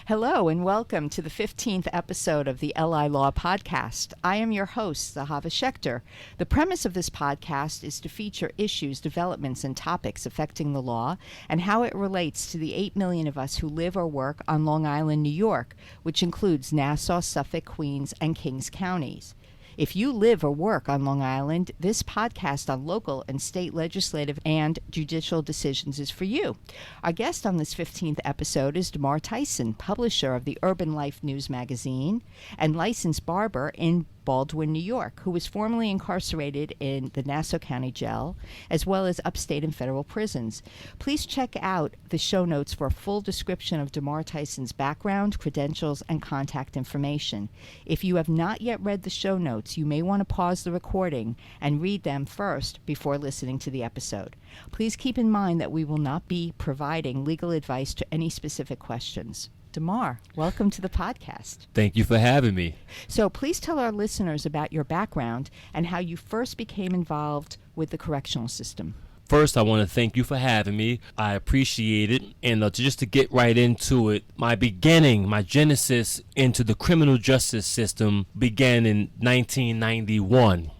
Hello and welcome to the 15th episode of the LI Law Podcast. I am your host, Zehava Schechter. The premise of this podcast is to feature issues, developments, and topics affecting the law and how it relates to the 8 million of us who live or work on Long Island, New York, which includes Nassau, Suffolk, Queens, and Kings counties. If you live or work on Long Island, this podcast on local and state legislative and judicial decisions is for you. Our guest on this 15th episode is Demar Tyson, publisher of the Urban Life News magazine and licensed barber in Baldwin, New York, who was formerly incarcerated in the Nassau County Jail, as well as upstate and federal prisons. Please check out the show notes for a full description of Demar Tyson's background, credentials, and contact information. If you have not yet read the show notes, you may want to pause the recording and read them first before listening to the episode. Please keep in mind that we will not be providing legal advice to any specific questions. Demar, welcome to the podcast. Thank you for having me. So please tell our listeners about your background and how you first became involved with the correctional system. First, I want to thank you for having me. I appreciate it. And just to get right into it, my genesis into the criminal justice system began in 1991,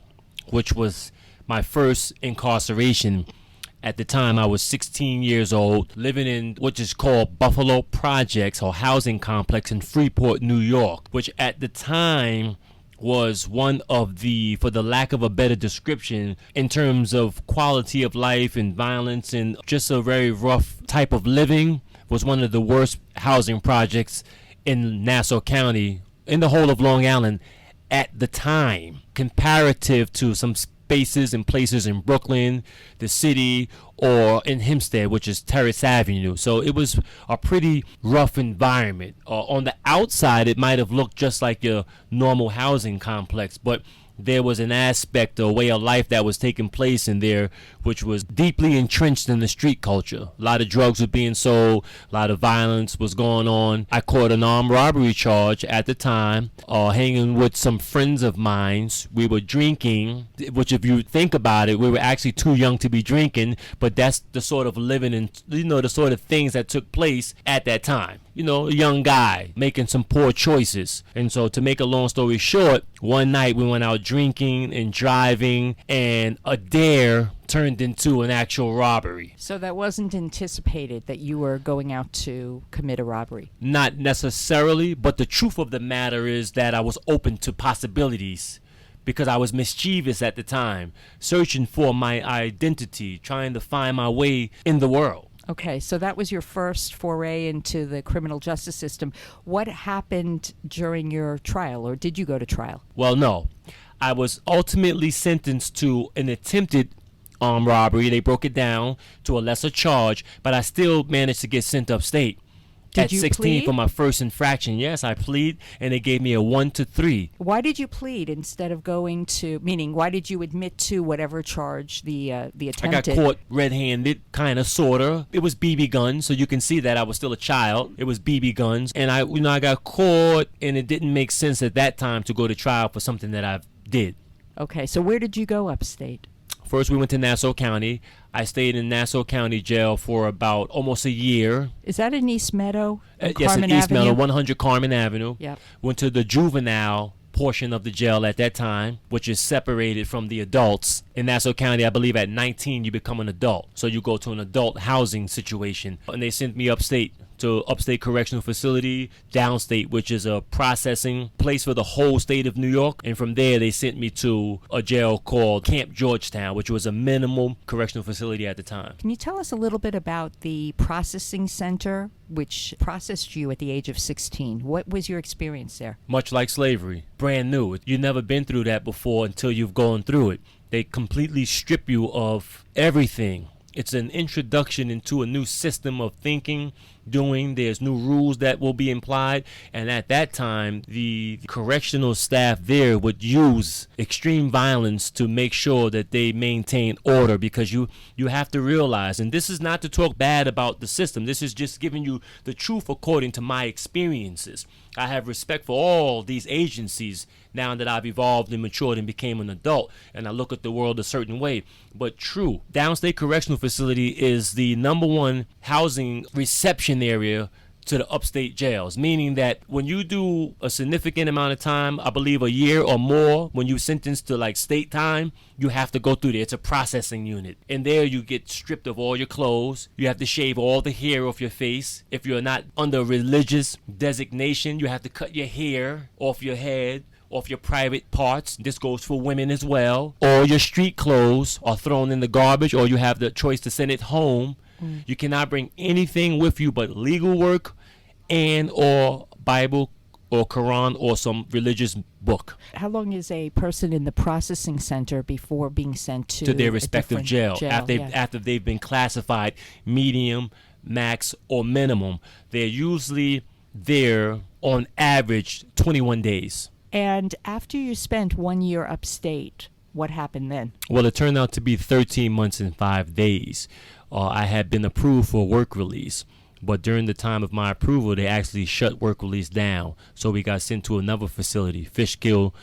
which was my first incarceration. At the time, I was 16 years old, living in what is called Buffalo Projects or housing complex in Freeport, New York, which at the time was one of the, for the lack of a better description, in terms of quality of life and violence and just a very rough type of living, was one of the worst housing projects in Nassau County, in the whole of Long Island at the time, comparative to some spaces and places in Brooklyn, the city, or in Hempstead, which is Terrace Avenue. So it was a pretty rough environment. On the outside, it might have looked just like your normal housing complex, but there was an aspect, a way of life that was taking place in there, which was deeply entrenched in the street culture. A lot of drugs were being sold, a lot of violence was going on. I caught an armed robbery charge at the time, hanging with some friends of mine. We were drinking, which if you think about it, we were actually too young to be drinking, but that's the sort of living and, the sort of things that took place at that time. A young guy making some poor choices. And so to make a long story short, one night we went out drinking and driving, and a dare turned into an actual robbery. So that wasn't anticipated that you were going out to commit a robbery? Not necessarily, but the truth of the matter is that I was open to possibilities because I was mischievous at the time, searching for my identity, trying to find my way in the world. Okay, so that was your first foray into the criminal justice system. What happened during your trial, or did you go to trial? Well, no. I was ultimately sentenced to an attempted armed robbery. They broke it down to a lesser charge, but I still managed to get sent upstate. At 16 plead? For my first infraction. Yes, I plead, and they gave me a 1 to 3. Why did you plead instead of why did you admit to whatever charge the attempted? I got caught red-handed, kind of, sort of. It was BB guns, so you can see that I was still a child. It was BB guns, and I got caught, and it didn't make sense at that time to go to trial for something that I did. Okay, so where did you go upstate? First, we went to Nassau County. I stayed in Nassau County Jail for about almost a year. Is that in East Meadow? Yes, in East Meadow, 100 Carmen Avenue. Yep. Went to the juvenile portion of the jail at that time, which is separated from the adults. In Nassau County, I believe at 19, you become an adult. So you go to an adult housing situation. And they sent me upstate to Upstate Correctional Facility, downstate, which is a processing place for the whole state of New York. And from there, they sent me to a jail called Camp Georgetown, which was a minimal correctional facility at the time. Can you tell us a little bit about the processing center, which processed you at the age of 16? What was your experience there? Much like slavery, brand new. You've never been through that before until you've gone through it. They completely strip you of everything. It's an introduction into a new system of thinking, doing. There's new rules that will be implied. And at that time, the correctional staff there would use extreme violence to make sure that they maintain order, because you have to realize, and this is not to talk bad about the system. This is just giving you the truth according to my experiences. I have respect for all these agencies now that I've evolved and matured and became an adult, and I look at the world a certain way. But true, Downstate Correctional Facility is the #1 housing reception area to the upstate jails, meaning that when you do a significant amount of time, I believe a year or more, when you're sentenced to like state time, you have to go through there. It's a processing unit. And there you get stripped of all your clothes. You have to shave all the hair off your face. If you're not under a religious designation, you have to cut your hair off your head, off your private parts. This goes for women as well. All your street clothes are thrown in the garbage, or you have the choice to send it home. You cannot bring anything with you but legal work and or Bible or Quran or some religious book. How long is a person in the processing center before being sent to their respective jail? Yeah. After they've been classified medium, max, or minimum. They're usually there on average 21 days. And after you spent 1 year upstate, what happened then? Well, it turned out to be 13 months and 5 days. I had been approved for work release, but during the time of my approval, they actually shut work release down. So we got sent to another facility, Fishkill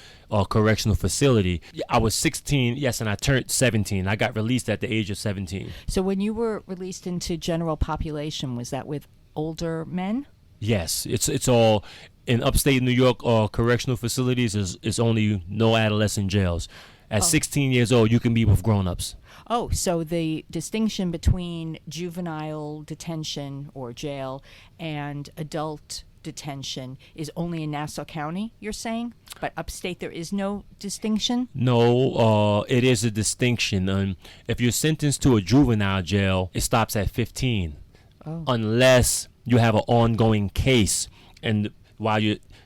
Correctional Facility. I was 16, yes, and I turned 17. I got released at the age of 17. So when you were released into general population, was that with older men? Yes, it's all in upstate New York. Correctional facilities is only no adolescent jails. At 16 years old, you can be with grown-ups. Oh, so the distinction between juvenile detention or jail and adult detention is only in Nassau County, you're saying? But upstate there is no distinction? No, it is a distinction. If you're sentenced to a juvenile jail, it stops at 15. Unless you have an ongoing case. And while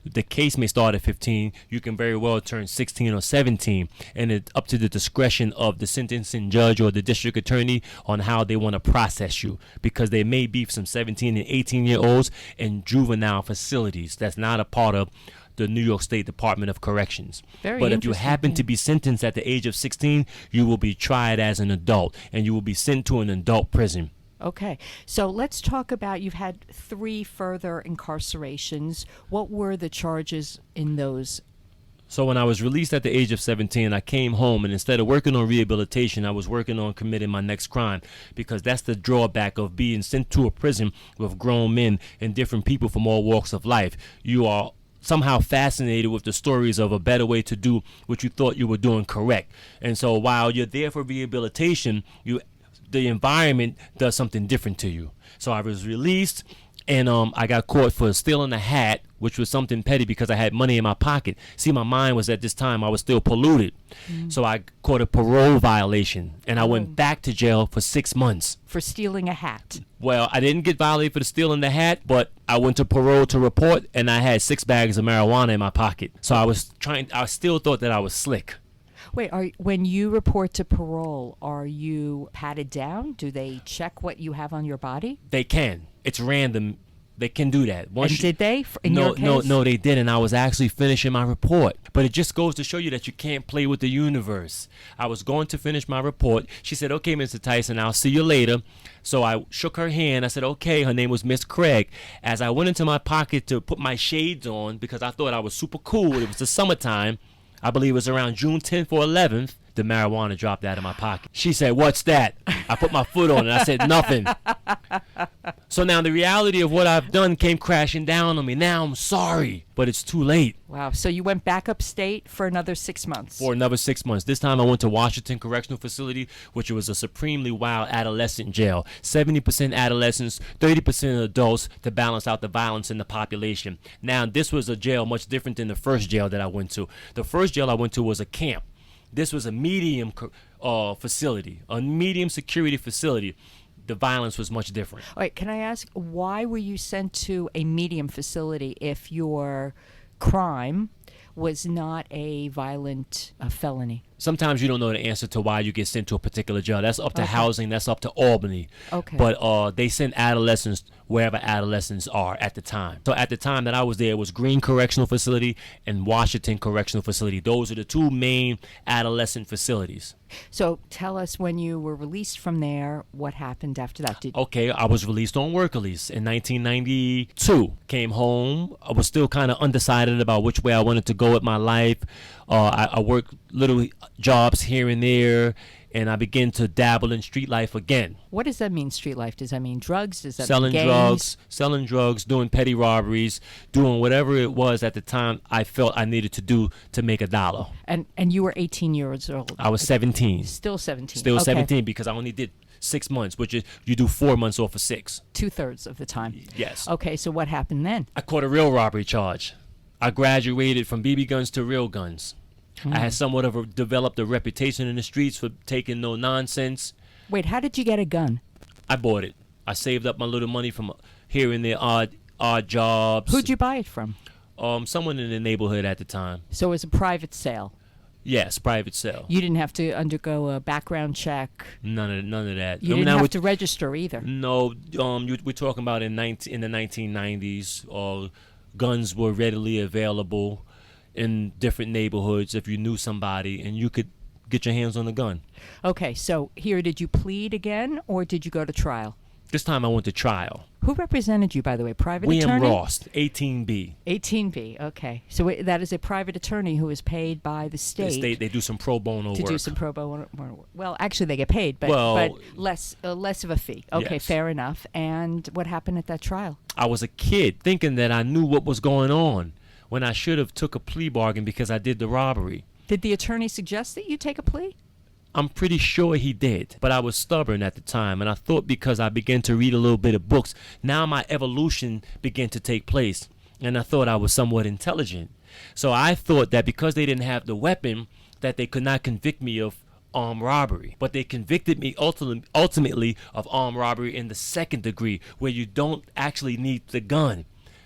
the case may start at 15, you can very well turn 16 or 17, and it's up to the discretion of the sentencing judge or the district attorney on how they want to process you, because there may be some 17 and 18-year-olds in juvenile facilities that's not a part of the New York State Department of Corrections. But if you happen to be sentenced at the age of 16, you will be tried as an adult, and you will be sent to an adult prison. Okay, so let's talk about, you've had 3 further incarcerations. What were the charges in those? So when I was released at the age of 17, I came home, and instead of working on rehabilitation, I was working on committing my next crime, because that's the drawback of being sent to a prison with grown men and different people from all walks of life. You are somehow fascinated with the stories of a better way to do what you thought you were doing correct. And so while you're there for rehabilitation, the environment does something different to you. So I was released, and I got caught for stealing a hat, which was something petty because I had money in my pocket. See, my mind was at this time, I was still polluted. So I caught a parole violation, and I went back to jail for 6 months. For stealing a hat? Well, I didn't get violated for the stealing the hat, but I went to parole to report, and I had 6 bags of marijuana in my pocket. So I still thought that I was slick. Wait, when you report to parole, are you patted down? Do they check what you have on your body? They can. It's random. They can do that. Did they? In your case? No, they didn't. I was actually finishing my report. But it just goes to show you that you can't play with the universe. I was going to finish my report. She said, "Okay, Mr. Tyson, I'll see you later." So I shook her hand. I said, "Okay." Her name was Miss Craig. As I went into my pocket to put my shades on, because I thought I was super cool, it was the summertime, I believe it was around June 10th or 11th, the marijuana dropped out of my pocket. She said, "What's that?" I put my foot on it. I said, "Nothing." So now the reality of what I've done came crashing down on me. Now I'm sorry, but it's too late. Wow. So you went back upstate for another 6 months. For another 6 months. This time I went to Washington Correctional Facility, which was a supremely wild adolescent jail. 70% adolescents, 30% adults, to balance out the violence in the population. Now, this was a jail much different than the first jail that I went to. The first jail I went to was a camp. This was a medium facility, a medium security facility. The violence was much different. All right, can I ask, why were you sent to a medium facility if your crime was not a violent felony? Sometimes you don't know the answer to why you get sent to a particular jail. That's up to housing. That's up to Albany. Okay. But they send adolescents wherever adolescents are at the time. So at the time that I was there, it was Green Correctional Facility and Washington Correctional Facility. Those are the 2 main adolescent facilities. So tell us, when you were released from there, what happened after that? Okay, I was released on work release in 1992. Came home. I was still kind of undecided about which way I wanted to go with my life. I worked little jobs here and there, and I began to dabble in street life again. What does that mean, street life? Does that mean drugs? Does that Selling mean selling drugs, doing petty robberies, doing whatever it was at the time I felt I needed to do to make $1. And you were 18 years old. I was 17. Still 17. Still Okay. 17 because I only did 6 months, which is you do 4 months off of 6. 2/3 of the time. Yes. Okay, so what happened then? I caught a real robbery charge. I graduated from BB guns to real guns. I had somewhat of developed a reputation in the streets for taking no nonsense. Wait, how did you get a gun? I bought it. I saved up my little money from here and there, odd jobs. Who'd you buy it from? Someone in the neighborhood at the time. So it was a private sale. Yes, private sale. You didn't have to undergo a background check. None of that. You didn't have to register either. No, we're talking about in the 1990s. Guns were readily available in different neighborhoods if you knew somebody, and you could get your hands on the gun. Okay, so here, did you plead again, or did you go to trial? This time I went to trial. Who represented you, by the way? Private William attorney? Ross, 18B. 18B, okay. So that is a private attorney who is paid by the state. They do some pro bono to work. do some pro bono work. Well, actually, they get paid, but less of a fee. Okay, Yes. fair enough. And what happened at that trial? I was a kid thinking that I knew what was going on when I should have took a plea bargain because I did the robbery. Did the attorney suggest that you take a plea? I'm pretty sure he did, but I was stubborn at the time, and I thought because I began to read a little bit of books, now my evolution began to take place, and I thought I was somewhat intelligent. So I thought that because they didn't have the weapon, that they could not convict me of armed robbery. But they convicted me ultimately of armed robbery in the second degree, where you don't actually need the gun.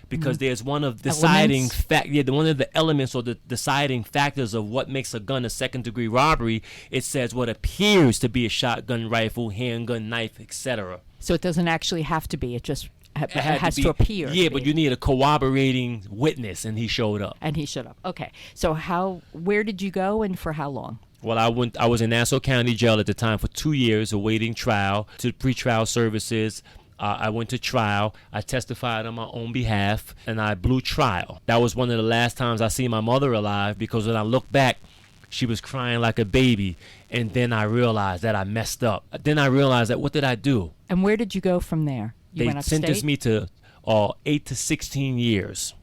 Because there's one of one of the elements or the deciding factors of what makes a gun a second degree robbery. It says what appears to be a shotgun, rifle, handgun, knife, etc. So it doesn't actually have to be. It just It has to appear. Yeah, but you need a corroborating witness, and he showed up. Okay. So where did you go and for how long? Well, I was in Nassau County Jail at the time for 2 years awaiting trial, to pretrial services. I went to trial. I testified on my own behalf, and I blew trial. That was one of the last times I see my mother alive, because when I look back, she was crying like a baby. And then I realized that I messed up. Then I realized that what did I do? And where did you go from there? You went They upstate? sentenced me to 8 to 16 years.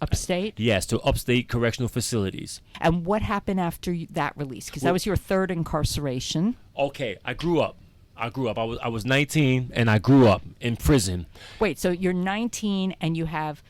Upstate? Yes, to upstate correctional facilities. And what happened after that release? Because that was your third incarceration. Okay, I grew up. I was 19, and I grew up in prison. Wait, so you're 19 and you have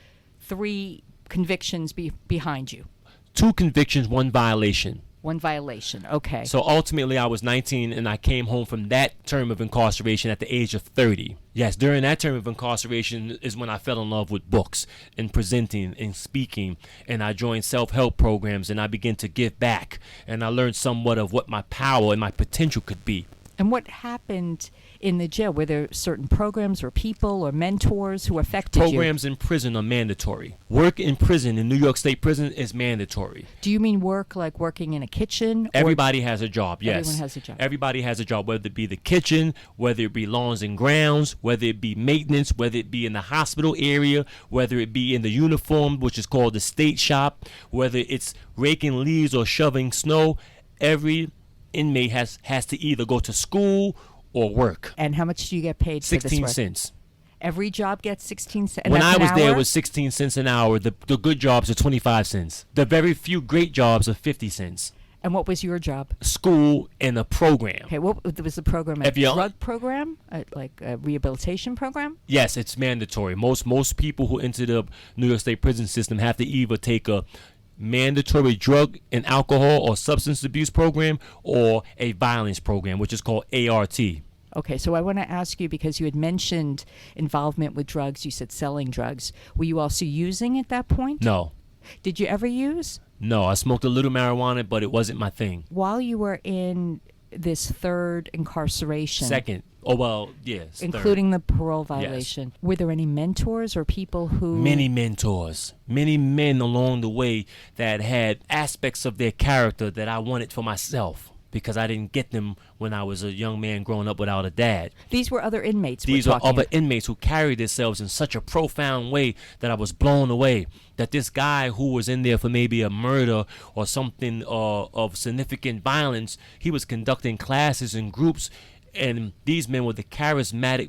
3 convictions behind you. 2 convictions, 1 violation. 1 violation, okay. So ultimately, I was 19, and I came home from that term of incarceration at the age of 30. Yes, during that term of incarceration is when I fell in love with books and presenting and speaking, and I joined self-help programs, and I began to give back, and I learned somewhat of what my power and my potential could be. And what happened in the jail? Were there certain programs or people or mentors who affected you? Programs in prison are mandatory. Work in prison, in New York State prison, is mandatory. Do you mean work like working in a kitchen? Everybody has a job, yes. Everyone has a job. Everybody has a job, whether it be the kitchen, whether it be lawns and grounds, whether it be maintenance, whether it be in the hospital area, whether it be in the uniform, which is called the state shop, whether it's raking leaves or shoving snow. Every inmate has to either go to school or work. And how much do you get paid for this 16 work? cents. Every job gets 16 cents? When I was there, it was 16 cents an hour. The good jobs are 25 cents. The very few great jobs are 50 cents. And what was your job? School and a program. Okay, what was the program? A drug program? Like a rehabilitation program? Yes, it's mandatory. Most people who enter the New York State prison system have to either take a mandatory drug and alcohol or substance abuse program or a violence program, which is called ART. Okay, so I want to ask you, because you had mentioned involvement with drugs, you said selling drugs. Were you also using at that point? No. Did you ever use? No, I smoked a little marijuana, but it wasn't my thing. While you were in this third incarceration. Second. Oh, well, yes. Including the parole violation. Yes. Were there any mentors or people who... Many mentors. Many men along the way that had aspects of their character that I wanted for myself. because I didn't get them when I was a young man growing up without a dad. These were other inmates. These are other inmates who carried themselves in such a profound way that I was blown away. That this guy who was in there for maybe a murder or something of significant violence, he was conducting classes in groups, and these men were the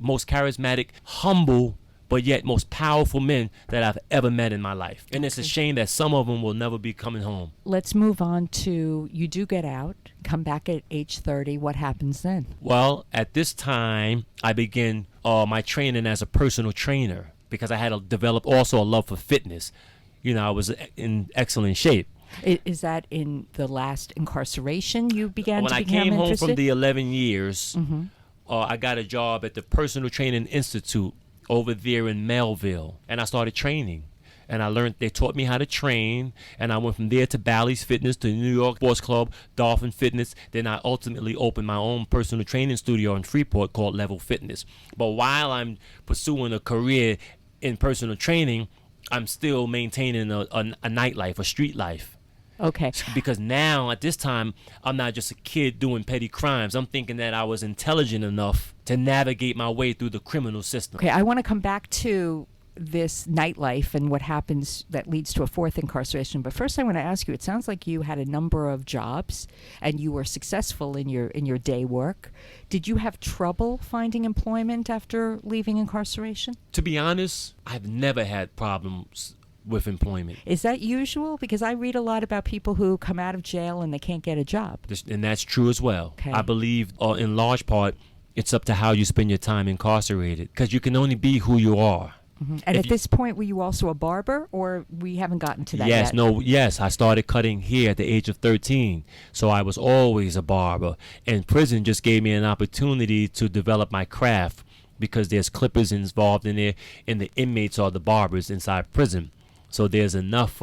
most charismatic, humble, but yet most powerful men that I've ever met in my life. And it's a shame that some of them will never be coming home. Let's move on to, you do get out, come back at age 30. What happens then? Well, at this time, I began my training as a personal trainer because I had to develop also a love for fitness. You know, I was in excellent shape. Is that in the last incarceration you began to become interested? When I came home from the 11 years, I got a job at the Personal Training Institute over there in Melville, and I started training. And I learned, they taught me how to train, and I went from there to Bally's Fitness, to New York Sports Club, Dolphin Fitness. Then I ultimately opened my own personal training studio in Freeport called Level Fitness. But while I'm pursuing a career in personal training, I'm still maintaining a nightlife, a street life. Okay. Because now, at this time, I'm not just a kid doing petty crimes. I'm thinking that I was intelligent enough to navigate my way through the criminal system. Okay, I want to come back to this nightlife and what happens that leads to a fourth incarceration. But first I want to ask you, it sounds like you had a number of jobs and you were successful in your day work. Did you have trouble finding employment after leaving incarceration? To be honest, I've never had problems with employment. Is that usual? Because I read a lot about people who come out of jail and they can't get a job. And that's true as well. Okay. I believe in large part it's up to how you spend your time incarcerated, because you can only be who you are. Mm-hmm. And at this point, were you also a barber, or we haven't gotten to that yet? Yes, I started cutting hair at the age of 13, so I was always a barber. And prison just gave me an opportunity to develop my craft, because there's clippers involved in there, and the inmates are the barbers inside prison. So there's enough.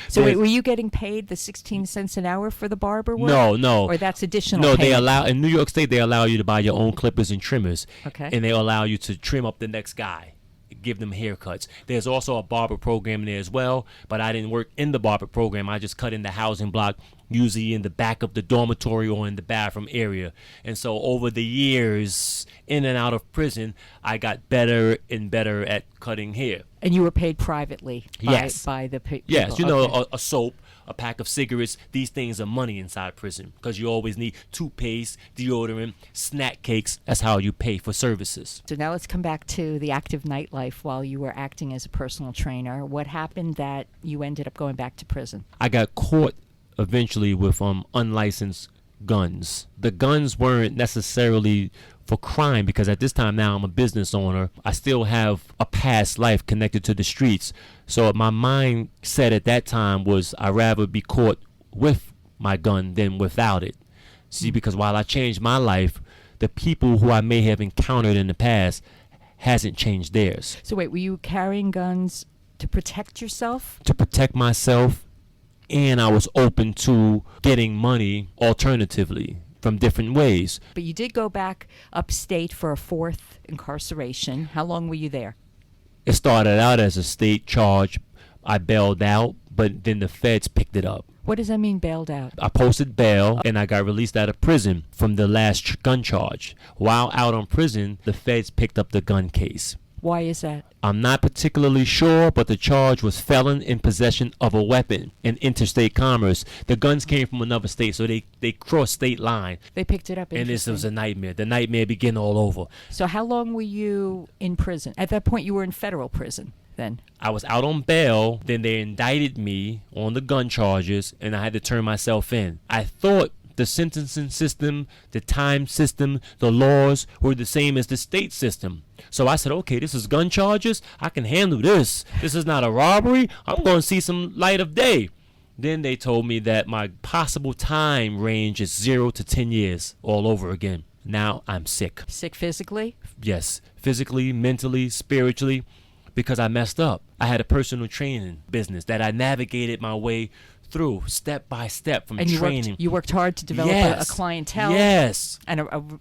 So wait, were you getting paid the 16 cents an hour for the barber work? No. Or that's additional No, payment? they allow, in New York State, they allow you to buy your own clippers and trimmers. Okay. And they allow you to trim up the next guy, give them haircuts. There's also a barber program in there as well, but I didn't work in the barber program. I just cut in the housing block, usually in the back of the dormitory or in the bathroom area. And so over the years, in and out of prison, I got better and better at cutting hair. And you were paid privately by the people? Yes, you know, a soap, a pack of cigarettes, these things are money inside prison, because you always need toothpaste, deodorant, snack cakes. That's how you pay for services. So now let's come back to the active nightlife while you were acting as a personal trainer. What happened that you ended up going back to prison? I got caught eventually with unlicensed guns. The guns weren't necessarily for crime, because at this time now I'm a business owner. I still have a past life connected to the streets. So my mindset at that time was I'd rather be caught with my gun than without it. See, because while I changed my life, the people who I may have encountered in the past hasn't changed theirs. So wait, were you carrying guns to protect yourself? To protect myself, and I was open to getting money alternatively from different ways. But you did go back upstate for a fourth incarceration. How long were you there? It started out as a state charge. I bailed out, but then the feds picked it up. What does that mean, bailed out? I posted bail, and I got released out of prison from the last gun charge. While out on prison, the feds picked up the gun case. Why is that? I'm not particularly sure, but the charge was felon in possession of a weapon in interstate commerce. The guns came from another state, so they crossed state line. They picked it up. And this was a nightmare. The nightmare began all over. So how long were you in prison? At that point, you were in federal prison then? I was out on bail. Then they indicted me on the gun charges, and I had to turn myself in. I thought the sentencing system, the time system, the laws were the same as the state system. So I said, okay, this is gun charges. I can handle this. This is not a robbery. I'm going to see some light of day. Then they told me that my possible time range is 0 to 10 years all over again. Now I'm sick. Sick physically? Yes, physically, mentally, spiritually, because I messed up. I had a personal training business that I navigated my way through step by step from training. You worked hard to develop a clientele. Yes. And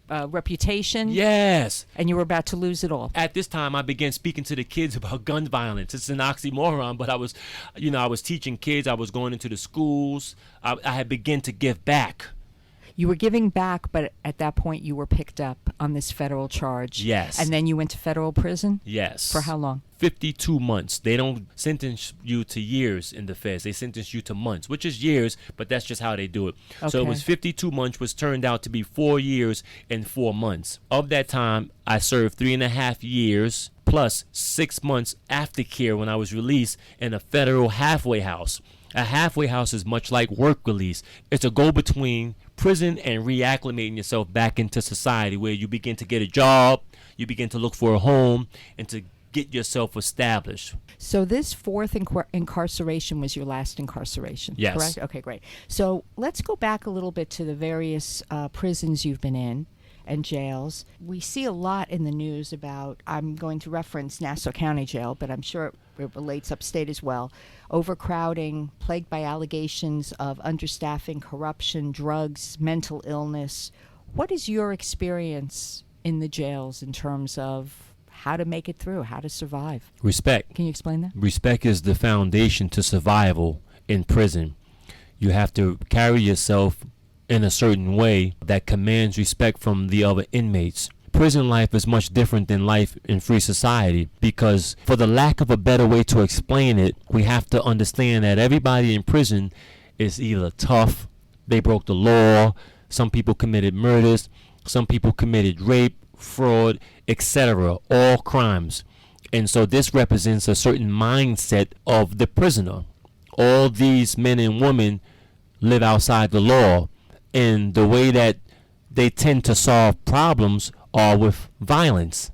a reputation. Yes. And you were about to lose it all. At this time, I began speaking to the kids about gun violence. It's an oxymoron, but I was teaching kids. I was going into the schools. I had begun to give back. You were giving back, but at that point you were picked up on this federal charge. Yes. And then you went to federal prison? Yes. For how long? 52 months. They don't sentence you to years in the feds. They sentence you to months, which is years, but that's just how they do it. Okay. So it was 52 months, which turned out to be 4 years and 4 months. Of that time, I served 3.5 years plus 6 months aftercare when I was released in a federal halfway house. A halfway house is much like work release. It's a go-between prison and reacclimating yourself back into society, where you begin to get a job, you begin to look for a home, and to get yourself established. So this fourth incarceration was your last incarceration, Yes. correct? Okay, great. So let's go back a little bit to the various prisons you've been in and jails. We see a lot in the news about, I'm going to reference Nassau County Jail, but I'm sure it relates upstate as well, overcrowding, plagued by allegations of understaffing, corruption, drugs, mental illness. What is your experience in the jails in terms of how to make it through, how to survive? Respect. Can you explain that? Respect is the foundation to survival in prison. You have to carry yourself in a certain way that commands respect from the other inmates. Prison life is much different than life in free society, because for the lack of a better way to explain it, we have to understand that everybody in prison is either tough, they broke the law, some people committed murders, some people committed rape, fraud, etc., all crimes. And so this represents a certain mindset of the prisoner. All these men and women live outside the law, and the way that they tend to solve problems are with violence.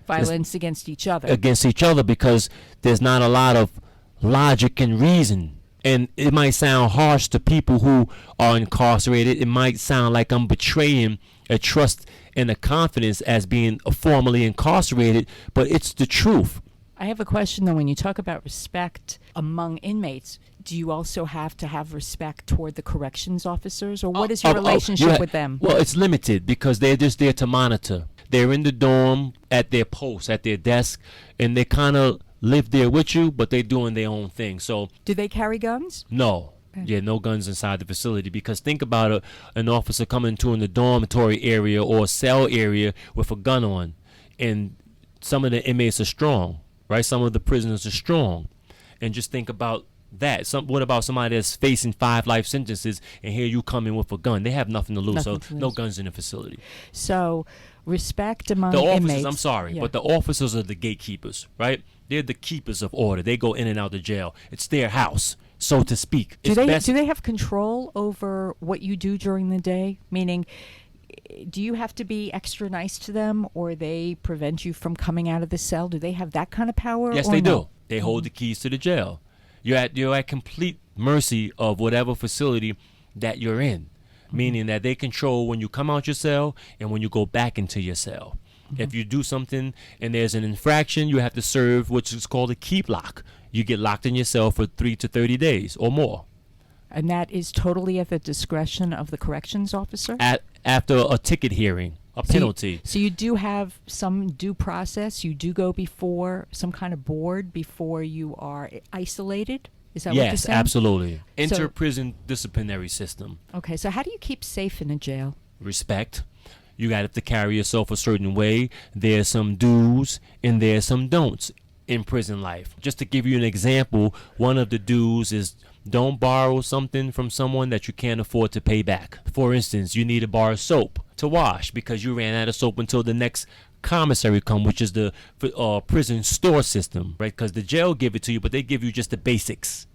Violence against each other. Against each other, because there's not a lot of logic and reason. And it might sound harsh to people who are incarcerated. It might sound like I'm betraying a trust and a confidence as being formally incarcerated, but it's the truth. I have a question, though. When you talk about respect among inmates, do you also have to have respect toward the corrections officers, or what is your relationship with them? Well, it's limited, because they're just there to monitor. They're in the dorm at their post, at their desk, and they kind of live there with you, but they're doing their own thing. So, do they carry guns? No. Yeah, no guns inside the facility, because think about an officer coming to in the dormitory area or cell area with a gun on, and some of the inmates are strong, right? Some of the prisoners are strong, and just think about that. What about somebody that's facing 5 life sentences, and here you come in with a gun? They have nothing to lose, no guns in the facility. So respect among the officers, inmates. I'm sorry, but the officers are the gatekeepers, right? They're the keepers of order. They go in and out of jail. It's their house, so to speak. Do they have control over what you do during the day? Meaning, do you have to be extra nice to them, or they prevent you from coming out of the cell? Do they have that kind of power? Yes, they do. They hold the keys to the jail. You're at complete mercy of whatever facility that you're in, meaning that they control when you come out your cell and when you go back into your cell. If you do something and there's an infraction, you have to serve what's called a keep lock. You get locked in your cell for 3 to 30 days or more. And that is totally at the discretion of the corrections officer? After a ticket hearing, a penalty. So you do have some due process? You do go before some kind of board before you are isolated? Is that what you're saying? Yes, absolutely. Inter-prison disciplinary system. Okay, so how do you keep safe in a jail? Respect. You got to carry yourself a certain way. There's some do's and there's some don'ts in prison life. Just to give you an example, one of the do's is don't borrow something from someone that you can't afford to pay back. For instance, you need to borrow soap to wash because you ran out of soap until the next commissary come, which is the prison store system, right? Because the jail give it to you, but they give you just the basics.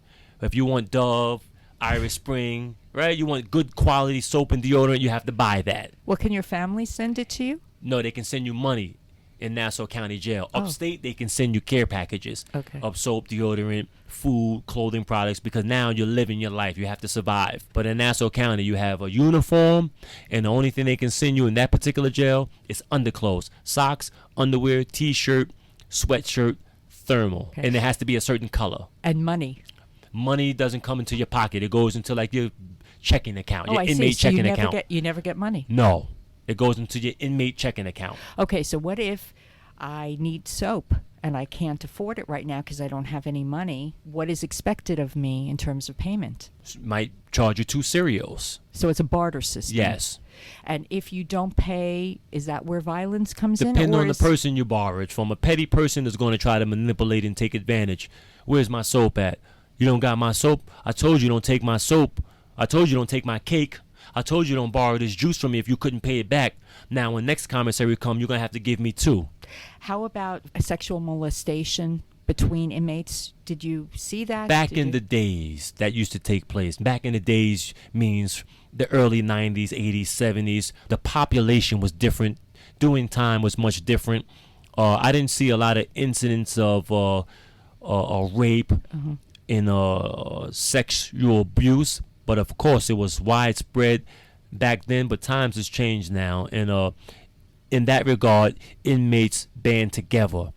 If you want Dove, Irish Spring, right? You want good quality soap and deodorant, you have to buy that. Well, can your family send it to you? No, they can send you money in Nassau County Jail. Upstate, they can send you care packages of soap, deodorant, food, clothing products, because now you're living your life. You have to survive. But in Nassau County, you have a uniform, and the only thing they can send you in that particular jail is underclothes, socks, underwear, T-shirt, sweatshirt, thermal. Okay. And it has to be a certain color. And money? Money doesn't come into your pocket. It goes into like your checking account, your I inmate see. So checking account. You never get money? No. It goes into your inmate checking account. Okay, so what if I need soap and I can't afford it right now because I don't have any money, what is expected of me in terms of payment? Might charge you 2 cereals. So it's a barter system. Yes. And if you don't pay, is that where violence comes in? Depending on the person you borrow it from. A petty person is going to try to manipulate and take advantage. Where's my soap at? You don't got my soap? I told you don't take my soap. I told you don't take my cake. I told you don't borrow this juice from me if you couldn't pay it back. Now, when next commissary come, you're going to have to give me 2. How about sexual molestation between inmates? Did you see that? Back in the days, that used to take place. Back in the days means the early 90s, 80s, 70s. The population was different. Doing time was much different. I didn't see a lot of incidents of rape and sexual abuse. But of course, it was widespread back then. But times has changed now, and in that regard, inmates band together.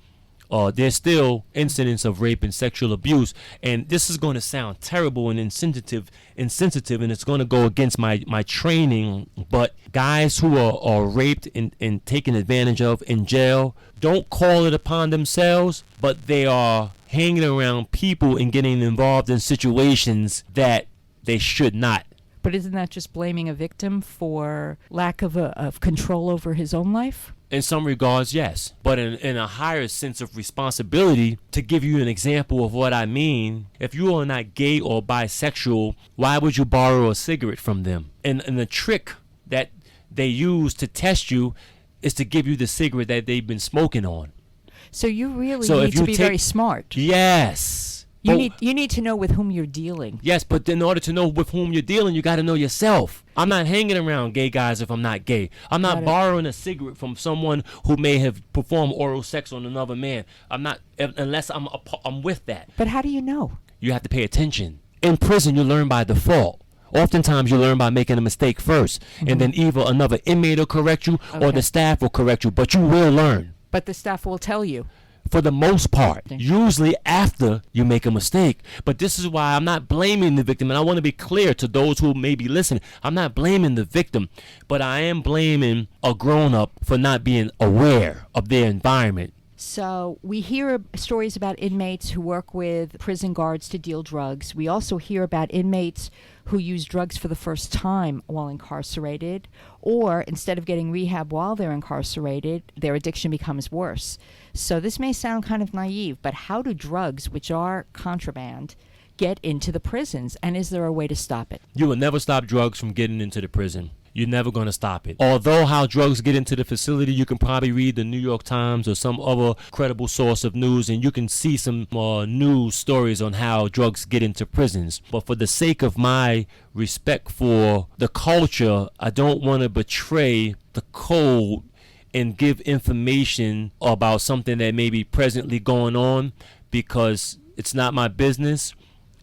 There's still incidents of rape and sexual abuse, and this is going to sound terrible and insensitive, and it's going to go against my training. But guys who are raped and taken advantage of in jail don't call it upon themselves, but they are hanging around people and getting involved in situations that they should not. But isn't that just blaming a victim for lack of control over his own life? In some regards, yes. But in a higher sense of responsibility, to give you an example of what I mean, if you are not gay or bisexual, why would you borrow a cigarette from them? And the trick that they use to test you is to give you the cigarette that they've been smoking on. So you really need to be very smart. Yes. You need to know with whom you're dealing. Yes, but in order to know with whom you're dealing, you got to know yourself. I'm not hanging around gay guys if I'm not gay. I'm not borrowing a cigarette from someone who may have performed oral sex on another man. I'm not, unless I'm with that. But how do you know? You have to pay attention. In prison, you learn by default. Oftentimes, you learn by making a mistake first, and then either another inmate will correct you or the staff will correct you, but you will learn. But the staff will tell you. For the most part, usually after you make a mistake. But this is why I'm not blaming the victim, and I want to be clear to those who may be listening. I'm not blaming the victim, but I am blaming a grown-up for not being aware of their environment. So we hear stories about inmates who work with prison guards to deal drugs. We also hear about inmates who use drugs for the first time while incarcerated, or instead of getting rehab while they're incarcerated, their addiction becomes worse. So this may sound kind of naive, but how do drugs, which are contraband, get into the prisons, and is there a way to stop it? You will never stop drugs from getting into the prison. You're never going to stop it. Although how drugs get into the facility, you can probably read the New York Times or some other credible source of news, and you can see some news stories on how drugs get into prisons. But for the sake of my respect for the culture, I don't want to betray the code and give information about something that may be presently going on, because it's not my business.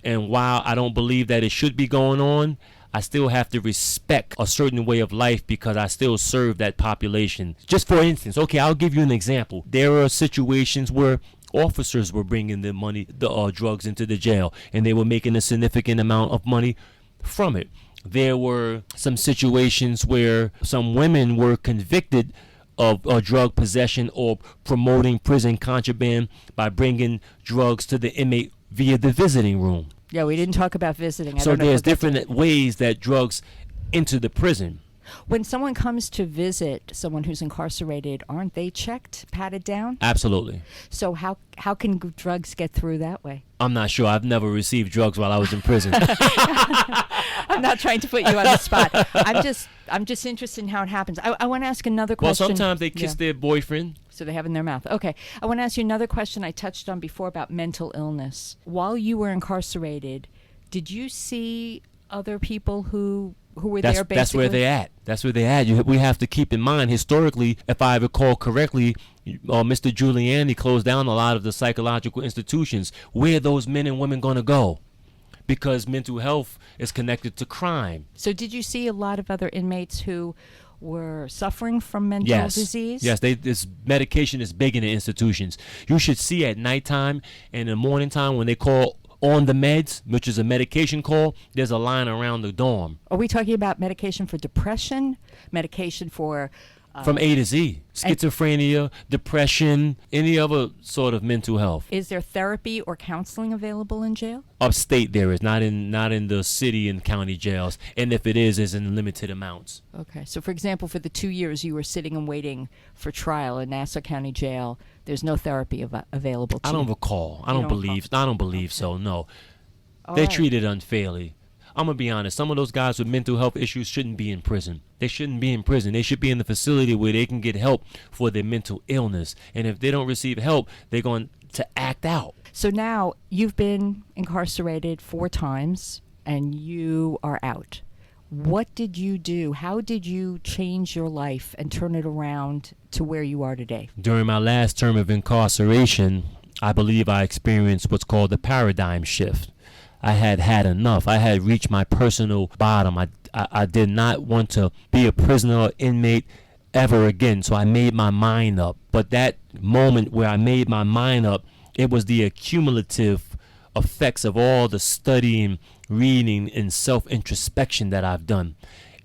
And while I don't believe that it should be going on, I still have to respect a certain way of life because I still serve that population. Just for instance, okay, I'll give you an example. There are situations where officers were bringing the drugs into the jail, and they were making a significant amount of money from it. There were some situations where some women were convicted of drug possession or promoting prison contraband by bringing drugs to the inmate via the visiting room. Yeah, we didn't talk about visiting. So there's different ways that drugs enter the prison. When someone comes to visit someone who's incarcerated, aren't they checked, patted down? Absolutely. So how can drugs get through that way? I'm not sure. I've never received drugs while I was in prison. I'm not trying to put you on the spot. I'm just interested in how it happens. I want to ask another question. Well, sometimes they kiss their boyfriend. So they have in their mouth. Okay. I want to ask you another question I touched on before about mental illness. While you were incarcerated, did you see other people who were there basically? That's where they're at. That's where they're at. We have to keep in mind, historically, if I recall correctly, Mr. Giuliani closed down a lot of the psychological institutions. Where are those men and women going to go? Because mental health is connected to crime. So did you see a lot of other inmates who were suffering from mental disease? Yes, this medication is big in the institutions. You should see at nighttime and in the morning time when they call on the meds, which is a medication call, there's a line around the dorm. Are we talking about medication for depression, medication for From A to Z. Schizophrenia, depression, any other sort of mental health. Is there therapy or counseling available in jail? Upstate there is, not in the city and county jails. And if it is, it's in limited amounts. Okay. So, for example, for the 2 years you were sitting and waiting for trial in Nassau County Jail, there's no therapy available to you? I don't recall. I don't believe so, no. All They're right. treated unfairly. I'm going to be honest. Some of those guys with mental health issues shouldn't be in prison. They shouldn't be in prison. They should be in the facility where they can get help for their mental illness. And if they don't receive help, they're going to act out. So now you've been incarcerated 4 times and you are out. What did you do? How did you change your life and turn it around to where you are today? During my last term of incarceration, I believe I experienced what's called the paradigm shift. I had enough. I had reached my personal bottom. I did not want to be a prisoner or inmate ever again. So I made my mind up. But that moment where I made my mind up, it was the accumulative effects of all the studying, reading, and self-introspection that I've done.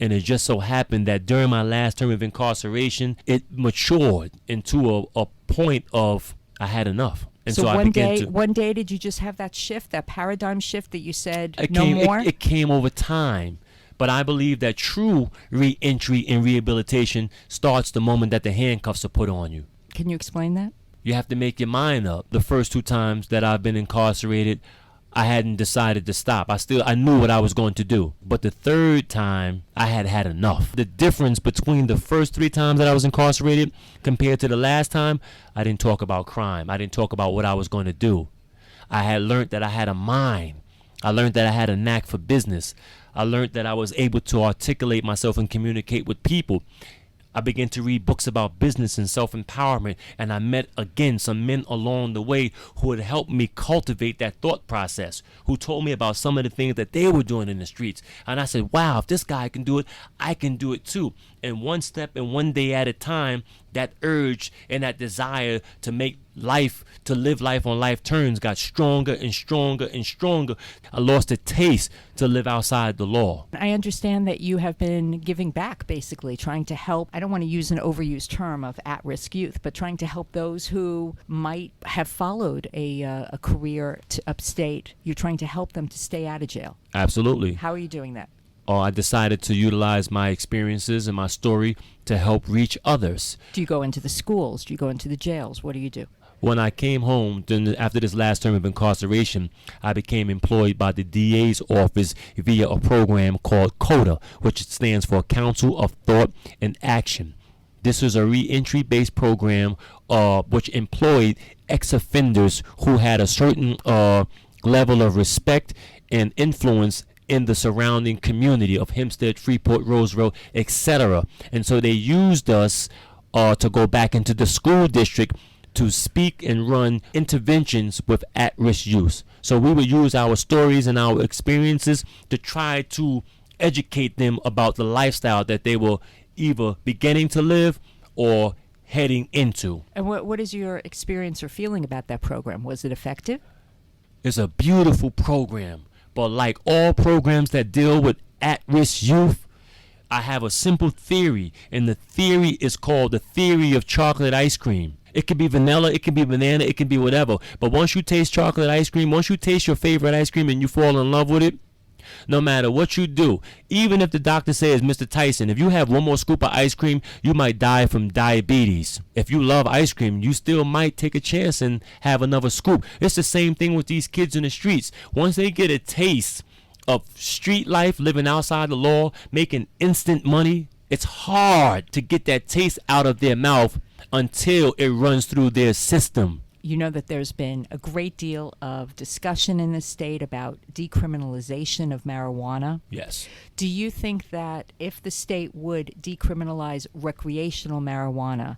And it just so happened that during my last term of incarceration, it matured into a point of I had enough. And so I one day, did you just have that shift, that paradigm shift that you said more? It came over time. But I believe that true re-entry and rehabilitation starts the moment that the handcuffs are put on you. Can you explain that? You have to make your mind up. The first 2 times that I've been incarcerated, I hadn't decided to stop. I knew what I was going to do. But the 3rd time, I had enough. The difference between the first 3 times that I was incarcerated compared to the last time, I didn't talk about crime. I didn't talk about what I was going to do. I had learned that I had a mind. I learned that I had a knack for business. I learned that I was able to articulate myself and communicate with people. I began to read books about business and self-empowerment, and I met again some men along the way who had helped me cultivate that thought process, who told me about some of the things that they were doing in the streets. And I said, wow, if this guy can do it, I can do it too. And one step and one day at a time, that urge and that desire to live life on life terms got stronger and stronger and stronger. I lost the taste to live outside the law. I understand that you have been giving back, basically, trying to help. I don't want to use an overused term of at-risk youth, but trying to help those who might have followed a career to upstate. You're trying to help them to stay out of jail. Absolutely. How are you doing that? I decided to utilize my experiences and my story to help reach others. Do you go into the schools? Do you go into the jails? What do you do? When I came home, after this last term of incarceration, I became employed by the DA's office via a program called CODA, which stands for Council of Thought and Action. This is a re-entry based program which employed ex-offenders who had a certain level of respect and influence in the surrounding community of Hempstead, Freeport, Roseville, etc. And so they used us to go back into the school district to speak and run interventions with at-risk youth. So we would use our stories and our experiences to try to educate them about the lifestyle that they were either beginning to live or heading into. And what is your experience or feeling about that program? Was it effective? It's a beautiful program. But like all programs that deal with at-risk youth, I have a simple theory, and the theory is called the theory of chocolate ice cream. It could be vanilla, it could be banana, it could be whatever. But once you taste chocolate ice cream, once you taste your favorite ice cream and you fall in love with it, no matter what you do, even if the doctor says, Mr. Tyson, if you have one more scoop of ice cream, you might die from diabetes. If you love ice cream, you still might take a chance and have another scoop. It's the same thing with these kids in the streets. Once they get a taste of street life, living outside the law, making instant money, it's hard to get that taste out of their mouth until it runs through their system. You know that there's been a great deal of discussion in the state about decriminalization of marijuana. Yes. Do you think that if the state would decriminalize recreational marijuana,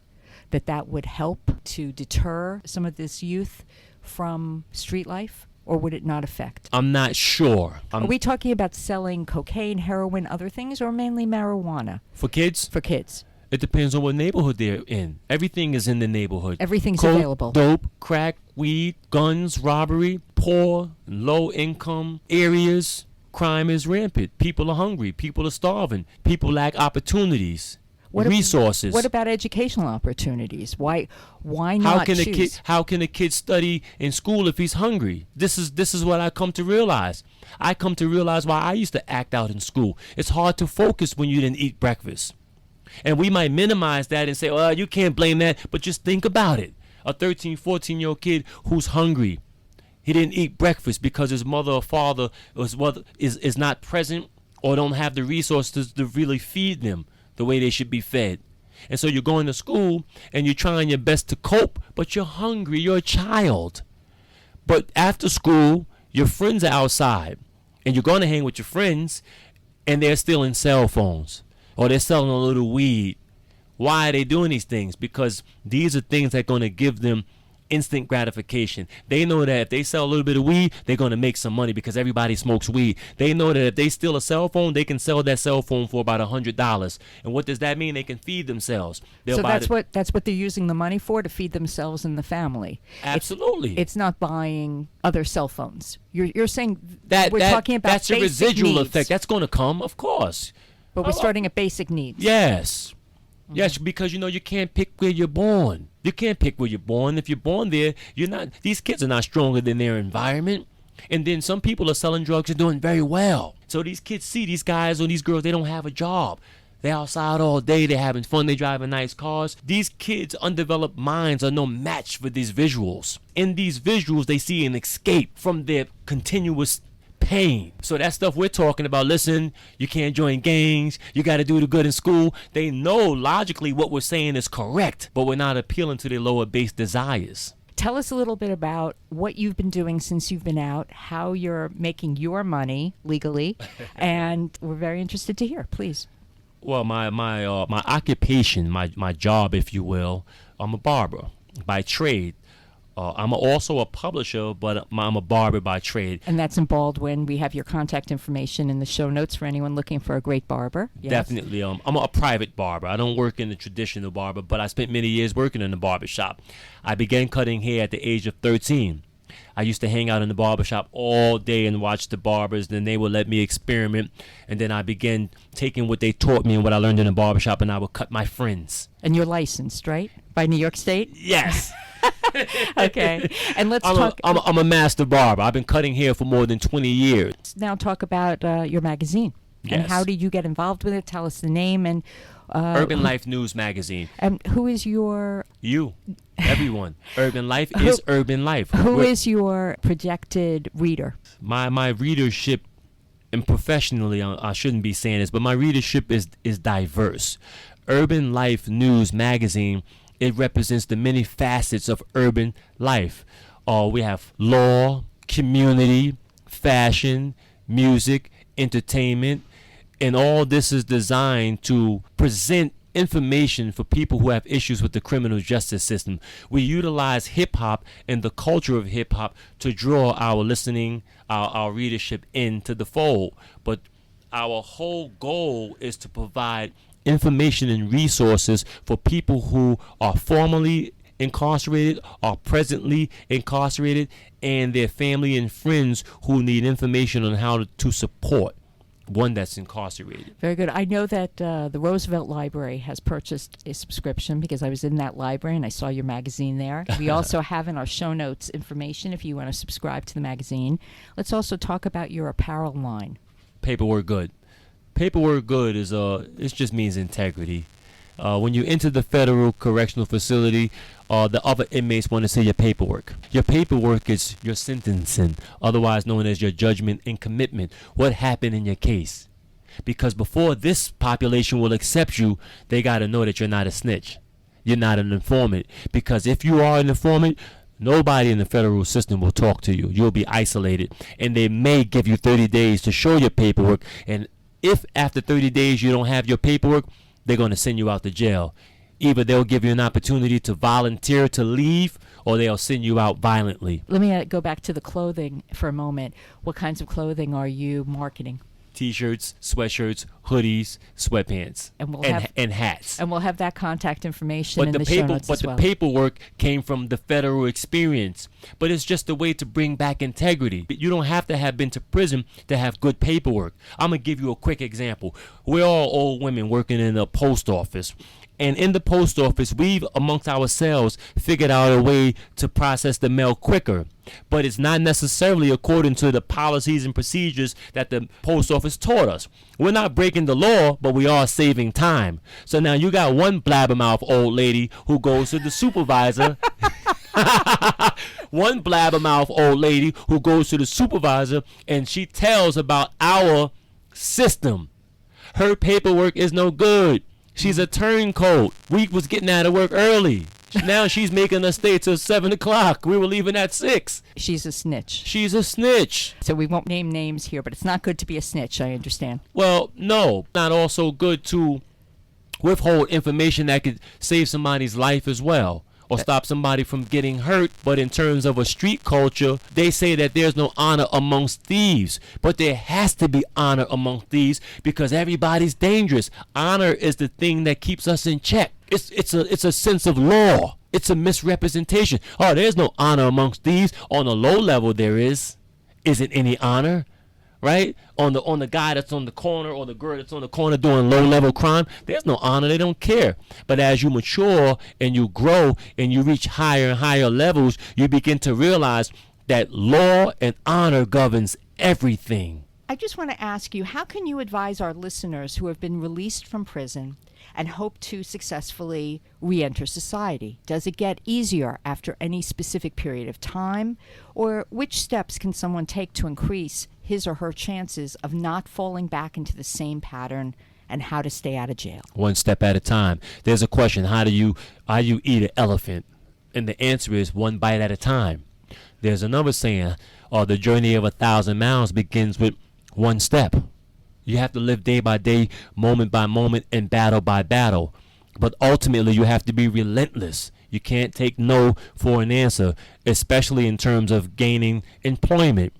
that would help to deter some of this youth from street life? Or would it not affect? I'm not sure. Are we talking about selling cocaine, heroin, other things, or mainly marijuana? For kids? For kids. It depends on what neighborhood they're in. Everything is in the neighborhood. Everything's Coke, available. Dope, crack, weed, guns, robbery, poor, low income areas. Crime is rampant. People are hungry. People are starving. People lack opportunities. resources. What about educational opportunities? Why not choose? How can a kid study in school if he's hungry? This is what I come to realize. I come to realize why I used to act out in school. It's hard to focus when you didn't eat breakfast. And we might minimize that and say, "Oh, you can't blame that," but just think about it. A 13, 14-year-old kid who's hungry. He didn't eat breakfast because his mother or father is not present or don't have the resources to really feed them the way they should be fed. And so you're going to school and you're trying your best to cope, but you're hungry. You're a child. But after school, your friends are outside and you're going to hang with your friends and they're stealing cell phones or they're selling a little weed. Why are they doing these things? Because these are things that are going to give them instant gratification. They know that if they sell a little bit of weed, they're going to make some money because everybody smokes weed. They know that if they steal a cell phone, they can sell that cell phone for about $100. And what does that mean? They can feed themselves. So that's what they're using the money for, to feed themselves and the family. Absolutely. It's not buying other cell phones. You're saying that we're talking about that's a residual needs. effect. That's going to come, of course. But we're starting at basic needs. Yes. Yes, because you can't pick where you're born. You can't pick where you're born. If you're born there, you're not. These kids are not stronger than their environment. And then some people are selling drugs and doing very well. So these kids see these guys or these girls, they don't have a job. They're outside all day. They're having fun. They driving nice cars. These kids' undeveloped minds are no match for these visuals. In these visuals, they see an escape from their continuous pain. So that stuff we're talking about, listen, you can't join gangs, you got to do the good in school. They know logically what we're saying is correct, but we're not appealing to their lower base desires. Tell us a little bit about what you've been doing since you've been out, how you're making your money legally, and we're very interested to hear, please. Well, my occupation, my job, if you will, I'm a barber by trade. I'm also a publisher, but I'm a barber by trade. And that's in Baldwin. We have your contact information in the show notes for anyone looking for a great barber. Yes. Definitely. I'm a private barber. I don't work in the traditional barber, but I spent many years working in the barber shop. I began cutting hair at the age of 13. I used to hang out in the barber shop all day and watch the barbers. Then they would let me experiment. And then I began taking what they taught me and what I learned in the barber shop, and I would cut my friends. And you're licensed, right? By New York State? Yes. Okay. And let's talk. I'm a master barber. I've been cutting hair for more than 20 years. Now talk about your magazine. Yes. And how did you get involved with it? Tell us the name and... Urban Life News Magazine. And who is your... You. Everyone. Urban Life is Urban Life. Who is your projected reader? My readership, and professionally, I shouldn't be saying this, but my readership is diverse. Urban Life News Magazine, it represents the many facets of urban life. We have law, community, fashion, music, entertainment, and all this is designed to present information for people who have issues with the criminal justice system. We utilize hip-hop and the culture of hip-hop to draw our listening, our readership into the fold. But our whole goal is to provide information and resources for people who are formerly incarcerated, are presently incarcerated, and their family and friends who need information on how to support one that's incarcerated. Very good. I know that the Roosevelt Library has purchased a subscription because I was in that library and I saw your magazine there. We also have in our show notes information if you want to subscribe to the magazine. Let's also talk about your apparel line. Paperwork good. Paperwork good is it just means integrity. When you enter the federal correctional facility, the other inmates want to see your paperwork. Your paperwork is your sentencing, otherwise known as your judgment and commitment. What happened in your case? Because before this population will accept you, they got to know that you're not a snitch. You're not an informant. Because if you are an informant, nobody in the federal system will talk to you. You'll be isolated. And they may give you 30 days to show your paperwork. And if after 30 days you don't have your paperwork, they're going to send you out to jail. Either they'll give you an opportunity to volunteer to leave, or they'll send you out violently. Let me go back to the clothing for a moment. What kinds of clothing are you marketing? T-shirts, sweatshirts, hoodies, sweatpants, And we'll and hats. And we'll have that contact information in the show notes as well. But the paperwork came from the federal experience. But it's just a way to bring back integrity. You don't have to have been to prison to have good paperwork. I'm going to give you a quick example. We're all old women working in a post office. And in the post office, we've, amongst ourselves, figured out a way to process the mail quicker. But it's not necessarily according to the policies and procedures that the post office taught us. We're not breaking the law, but we are saving time. So now you got one blabbermouth old lady who goes to the supervisor. One blabbermouth old lady who goes to the supervisor, and she tells about our system. Her paperwork is no good. She's a turncoat. We was getting out of work early. Now she's making us stay till 7 o'clock. We were leaving at 6. She's a snitch. She's a snitch. So we won't name names here, but it's not good to be a snitch, I understand. Well, no. Not also good to withhold information that could save somebody's life as well, or stop somebody from getting hurt. But in terms of a street culture, they say that there's no honor amongst thieves. But there has to be honor among thieves because everybody's dangerous. Honor is the thing that keeps us in check. It's a sense of law. It's a misrepresentation. Oh, there's no honor amongst thieves. On a low level there is. Isn't any honor? Right? On the guy that's on the corner or the girl that's on the corner doing low level crime, there's no honor. They don't care. But as you mature and you grow and you reach higher and higher levels, you begin to realize that law and honor governs everything. I just want to ask you, how can you advise our listeners who have been released from prison and hope to successfully re-enter society? Does it get easier after any specific period of time? Or which steps can someone take to increase his or her chances of not falling back into the same pattern, and how to stay out of jail? One step at a time. There's a question, how do you eat an elephant? And the answer is one bite at a time. There's another saying, the journey of 1,000 miles begins with one step. You have to live day by day, moment by moment, and battle by battle. But ultimately, you have to be relentless. You can't take no for an answer, especially in terms of gaining employment.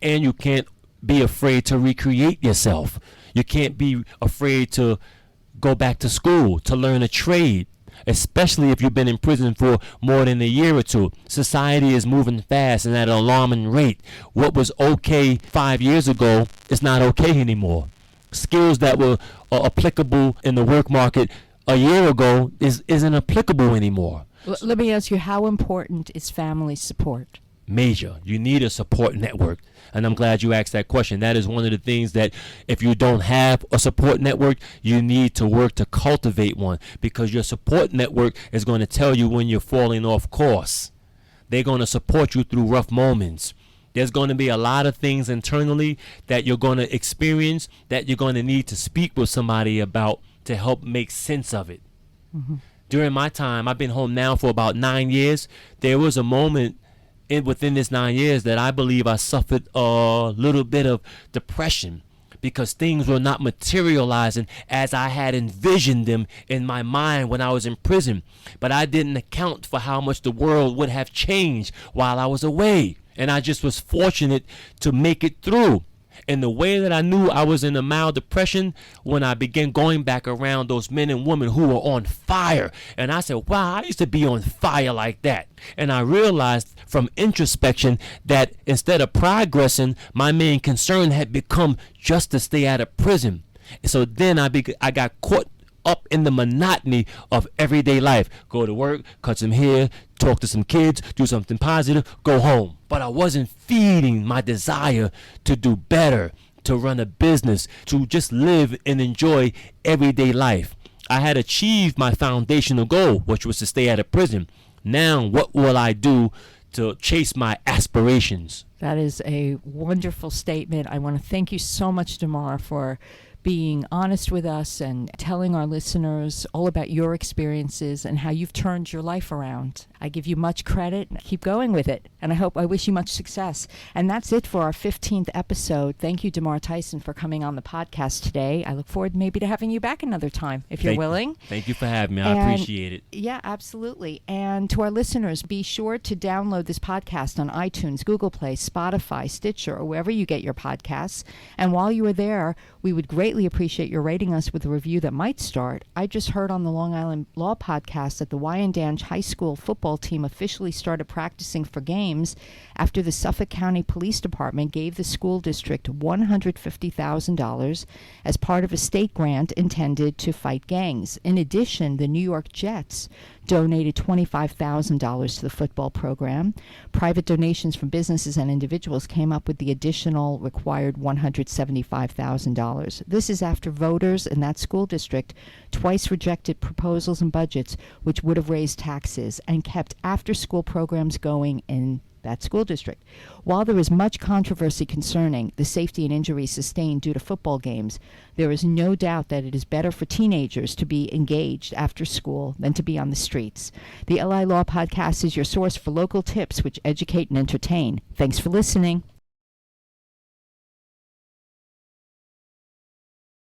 And you can't be afraid to recreate yourself. You can't be afraid to go back to school, to learn a trade, especially if you've been in prison for more than a year or two. Society is moving fast and at an alarming rate. What was okay 5 years ago is not okay anymore. Skills that were applicable in the work market a year ago isn't applicable anymore. Let me ask you, how important is family support? Major. You need a support network. And I'm glad you asked that question. That is one of the things that if you don't have a support network, you need to work to cultivate one, because your support network is going to tell you when you're falling off course. They're going to support you through rough moments. There's going to be a lot of things internally that you're going to experience that you're going to need to speak with somebody about to help make sense of it. Mm-hmm. During my time, I've been home now for about 9 years. There was a moment within this 9 years that I believe I suffered a little bit of depression because things were not materializing as I had envisioned them in my mind when I was in prison. But I didn't account for how much the world would have changed while I was away. And I just was fortunate to make it through. And the way that I knew I was in a mild depression, when I began going back around those men and women who were on fire. And I said, wow, I used to be on fire like that. And I realized from introspection that instead of progressing, my main concern had become just to stay out of prison. And so then I got caught up in the monotony of everyday life. Go to work, cut some hair, talk to some kids, do something positive, go home. But I wasn't feeding my desire to do better, to run a business, to just live and enjoy everyday life. I had achieved my foundational goal, which was to stay out of prison. Now, what will I do to chase my aspirations? That is a wonderful statement. I want to thank you so much, Demar, for being honest with us and telling our listeners all about your experiences and how you've turned your life around. I give you much credit. Keep going with it. And I wish you much success. And that's it for our 15th episode. Thank you, Demar Tyson, for coming on the podcast today. I look forward maybe to having you back another time if you're willing. Thank you for having me. I appreciate it. Yeah, absolutely. And to our listeners, be sure to download this podcast on iTunes, Google Play, Spotify, Stitcher, or wherever you get your podcasts. And while you are there, we would greatly appreciate your rating us with a review that might start. I just heard on the Long Island Law podcast that the Wyandanch High School football team officially started practicing for games after the Suffolk County Police Department gave the school district $150,000 as part of a state grant intended to fight gangs. In addition, the New York Jets donated $25,000 to the football program. Private donations from businesses and individuals came up with the additional required $175,000. This is after voters in that school district twice rejected proposals and budgets which would have raised taxes and kept after-school programs going in that school district. While there is much controversy concerning the safety and injuries sustained due to football games, there is no doubt that it is better for teenagers to be engaged after school than to be on the streets. The LI Law Podcast is your source for local tips which educate and entertain. Thanks for listening.